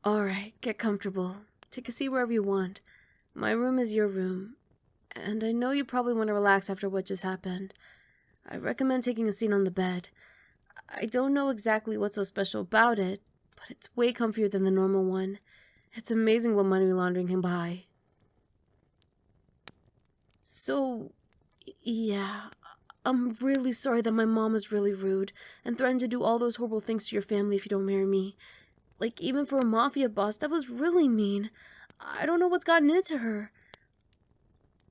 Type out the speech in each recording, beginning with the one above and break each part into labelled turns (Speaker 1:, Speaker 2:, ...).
Speaker 1: Alright, get comfortable. Take a seat wherever you want. My room is your room. And I know you probably want to relax after what just happened. I recommend taking a seat on the bed. I don't know exactly what's so special about it, but it's way comfier than the normal one. It's amazing what money laundering can buy. So, yeah, I'm really sorry that my mom was really rude and threatened to do all those horrible things to your family if you don't marry me. Like, even for a mafia boss, that was really mean. I don't know what's gotten into her.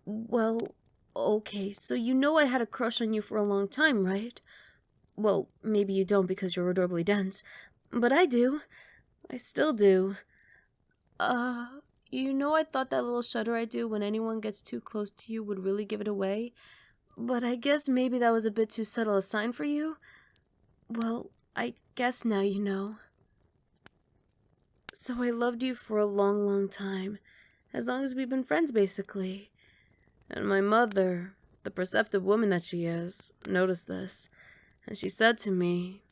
Speaker 1: Well, okay, so you know I had a crush on you for a long time, right? Well, maybe you don't because you're adorably dense, but I do. I still do. Uh, you know I thought that little shudder I do when anyone gets too close to you would really give it away? But I guess maybe that was a bit too subtle a sign for you? Well, I guess now you know. So I loved you for a long, long time. As long as we've been friends, basically. And my mother, the perceptive woman that she is, noticed this. And she said to me,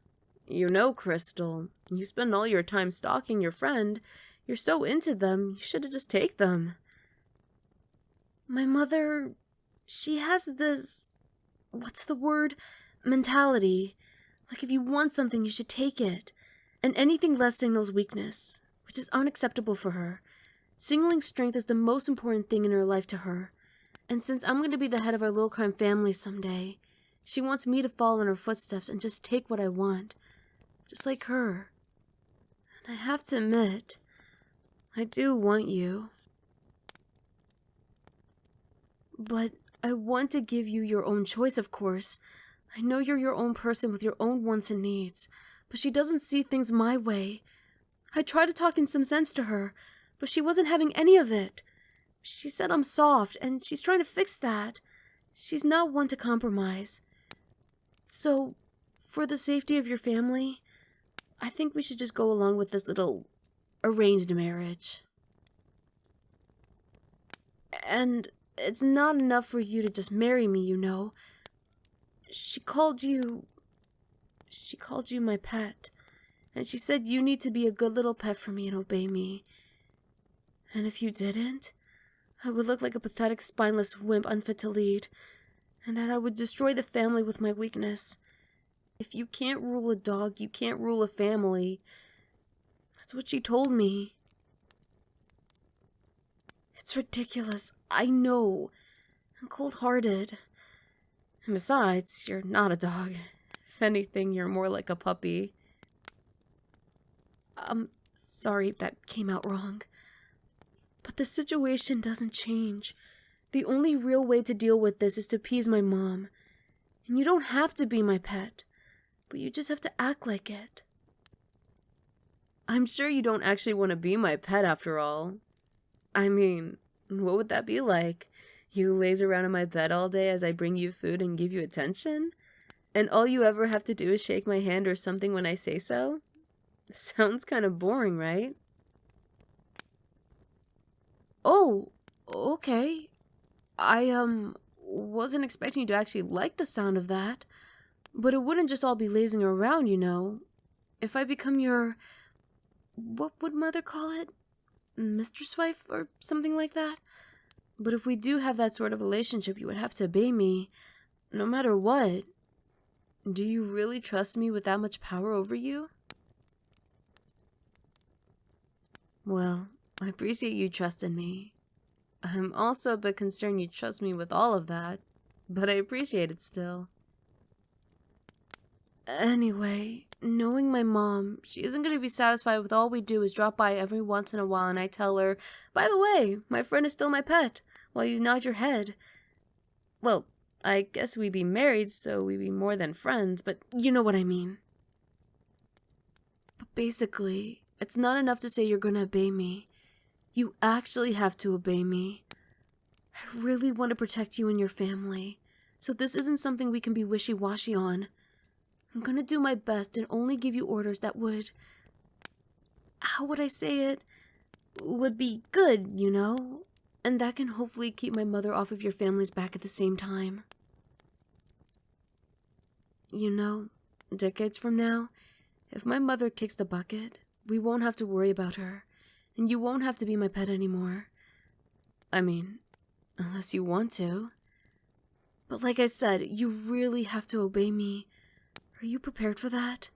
Speaker 1: "You know, Crystal, you spend all your time stalking your friend. You're so into them, you should just take them." My mother, she has this, what's the word? Mentality. Like if you want something, you should take it. And anything less signals weakness, which is unacceptable for her. Signaling strength is the most important thing in her life to her. And since I'm going to be the head of our little crime family someday, she wants me to follow in her footsteps and just take what I want. Just like her. And I have to admit, I do want you. But I want to give you your own choice, of course. I know you're your own person with your own wants and needs, but she doesn't see things my way. I tried to talk in some sense to her, but she wasn't having any of it. She said I'm soft, and she's trying to fix that. She's not one to compromise. So, for the safety of your family, I think we should just go along with this little arranged marriage. And it's not enough for you to just marry me, you know. She called you my pet. And she said you need to be a good little pet for me and obey me. And if you didn't, I would look like a pathetic, spineless wimp unfit to lead, and that I would destroy the family with my weakness. If you can't rule a dog, you can't rule a family. That's what she told me. It's ridiculous, I know. I'm cold-hearted. And besides, you're not a dog. If anything, you're more like a puppy. I'm sorry that came out wrong. But the situation doesn't change. The only real way to deal with this is to appease my mom. And you don't have to be my pet, but you just have to act like it. I'm sure you don't actually want to be my pet after all. I mean, what would that be like? You laze around in my bed all day as I bring you food and give you attention? And all you ever have to do is shake my hand or something when I say so? Sounds kind of boring, right? Oh, okay. I, wasn't expecting you to actually like the sound of that. But it wouldn't just all be lazing around, you know. If I become your... what would mother call it? Mistress wife or something like that? But if we do have that sort of relationship, you would have to obey me, no matter what. Do you really trust me with that much power over you? Well, I appreciate you trusting me. I'm also a bit concerned you trust me with all of that, but I appreciate it still. Anyway, knowing my mom, she isn't going to be satisfied with all we do is drop by every once in a while and I tell her, "By the way, my friend is still my pet," while you nod your head. Well, I guess we'd be married, so we'd be more than friends, but you know what I mean. But basically, it's not enough to say you're gonna obey me. You actually have to obey me. I really want to protect you and your family, so this isn't something we can be wishy-washy on. I'm gonna do my best and only give you orders that would... how would I say it? Would be good, you know? And that can hopefully keep my mother off of your family's back at the same time. You know, decades from now, if my mother kicks the bucket, we won't have to worry about her. and you won't have to be my pet anymore. I mean, unless you want to. But like I said, you really have to obey me. Are you prepared for that?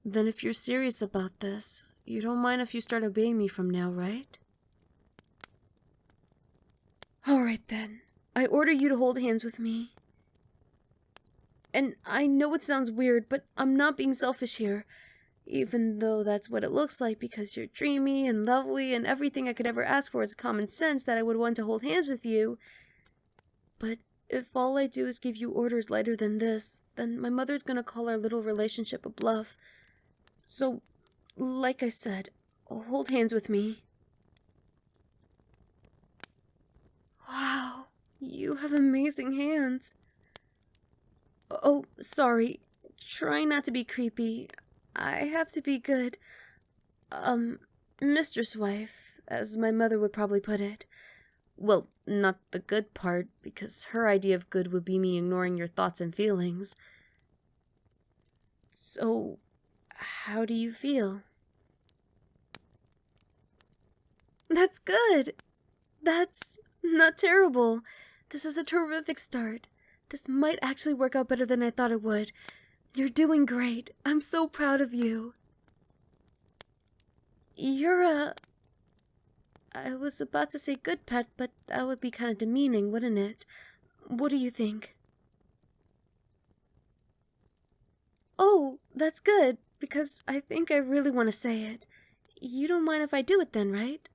Speaker 1: Then if you're serious about this, you don't mind if you start obeying me from now, right? Alright then. I order you to hold hands with me. And I know it sounds weird, but I'm not being selfish here. Even though that's what it looks like because you're dreamy and lovely and everything I could ever ask for is common sense that I would want to hold hands with you. But if all I do is give you orders lighter than this, then my mother's gonna call our little relationship a bluff. So, like I said, hold hands with me. Wow, you have amazing hands. Oh, sorry. Try not to be creepy. I have to be good. Mistress wife, as my mother would probably put it. Well, not the good part, because her idea of good would be me ignoring your thoughts and feelings. So, how do you feel? That's good. That's not terrible. This is a terrific start. This might actually work out better than I thought it would. You're doing great. I'm so proud of you. I was about to say good pet, but that would be kind of demeaning, wouldn't it? What do you think? Oh, that's good, because I think I really want to say it. You don't mind if I do it then, right?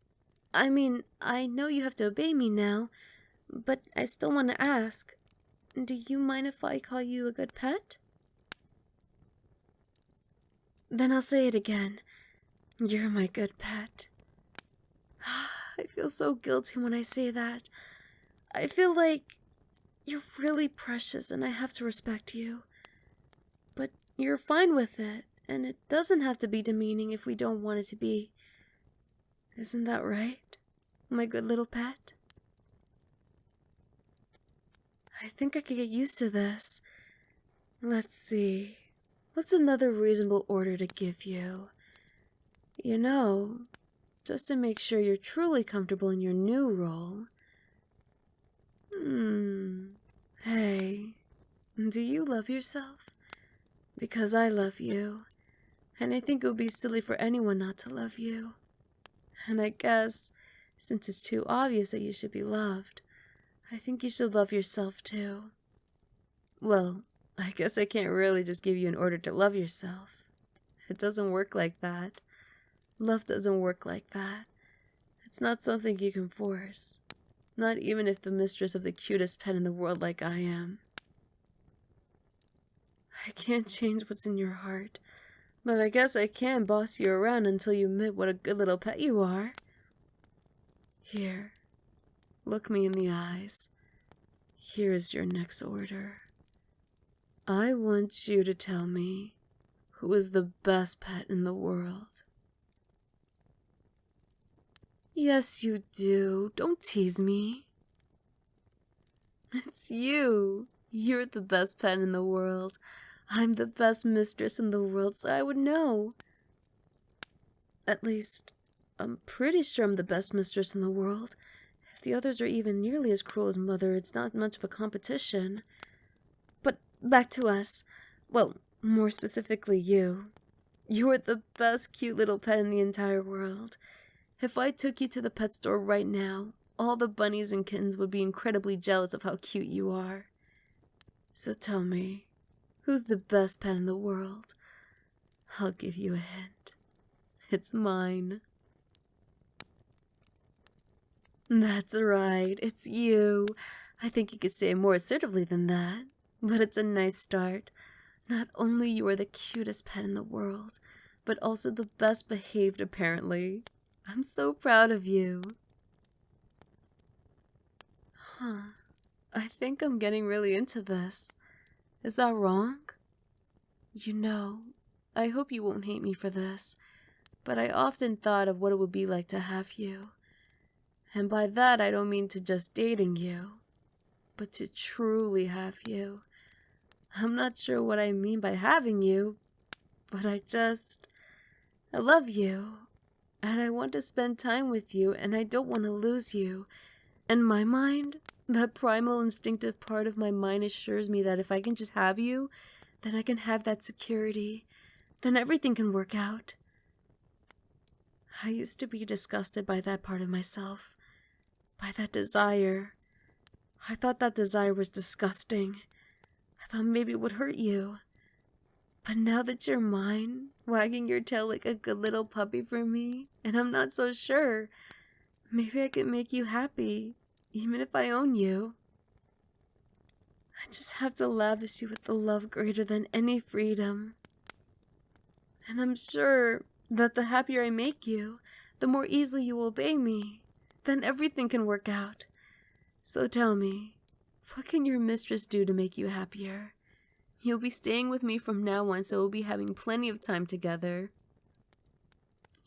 Speaker 1: I mean, I know you have to obey me now, but I still want to ask. Do you mind if I call you a good pet? Then I'll say it again. You're my good pet. I feel so guilty when I say that. I feel like you're really precious and I have to respect you. But you're fine with it, and it doesn't have to be demeaning if we don't want it to be. Isn't that right, my good little pet? I think I could get used to this. Let's see. What's another reasonable order to give you? You know, just to make sure you're truly comfortable in your new role. Hey, do you love yourself? Because I love you, and I think it would be silly for anyone not to love you. And I guess, since it's too obvious that you should be loved, I think you should love yourself too. Well, I guess I can't really just give you an order to love yourself. It doesn't work like that. Love doesn't work like that. It's not something you can force. Not even if the mistress of the cutest pet in the world like I am. I can't change what's in your heart, but I guess I can boss you around until you admit what a good little pet you are. Here, look me in the eyes. Here is your next order. I want you to tell me who is the best pet in the world. Yes, you do. Don't tease me. It's you. You're the best pet in the world. I'm the best mistress in the world, so I would know. At least, I'm pretty sure I'm the best mistress in the world. If the others are even nearly as cruel as Mother, it's not much of a competition. But back to us. Well, more specifically you. You're the best cute little pet in the entire world. If I took you to the pet store right now, all the bunnies and kittens would be incredibly jealous of how cute you are. So tell me, who's the best pet in the world? I'll give you a hint. It's mine. That's right, it's you. I think you could say it more assertively than that, but it's a nice start. Not only you are the cutest pet in the world, but also the best behaved apparently. I'm so proud of you. I think I'm getting really into this. Is that wrong? You know, I hope you won't hate me for this, but I often thought of what it would be like to have you. And by that I don't mean to just dating you, but to truly have you. I'm not sure what I mean by having you, but I just I love you, and I want to spend time with you, and I don't want to lose you. In my mind, that primal instinctive part of my mind assures me that if I can just have you, then I can have that security. Then everything can work out. I used to be disgusted by that part of myself, by that desire. I thought that desire was disgusting. I thought maybe it would hurt you. But now that you're mine, wagging your tail like a good little puppy for me, and I'm not so sure, maybe I can make you happy, even if I own you. I just have to lavish you with the love greater than any freedom. And I'm sure that the happier I make you, the more easily you obey me. Then everything can work out. So tell me, what can your mistress do to make you happier? You'll be staying with me from now on, so we'll be having plenty of time together.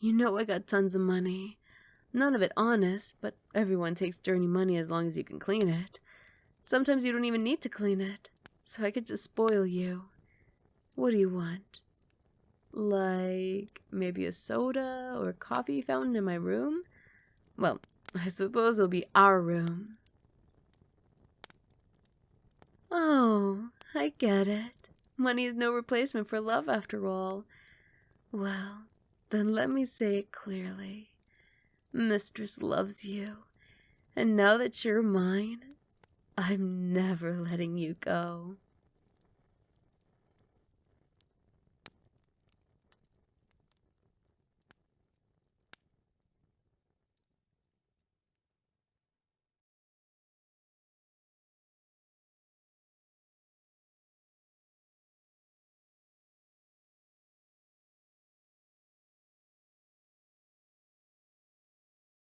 Speaker 1: You know I got tons of money. None of it honest, but everyone takes dirty money as long as you can clean it. Sometimes you don't even need to clean it, so I could just spoil you. What do you want? Like, maybe a soda or a coffee fountain in my room? Well, I suppose it'll be our room. Oh, I get it. Money is no replacement for love after all. Well, then let me say it clearly. Mistress loves you, and now that you're mine, I'm never letting you go.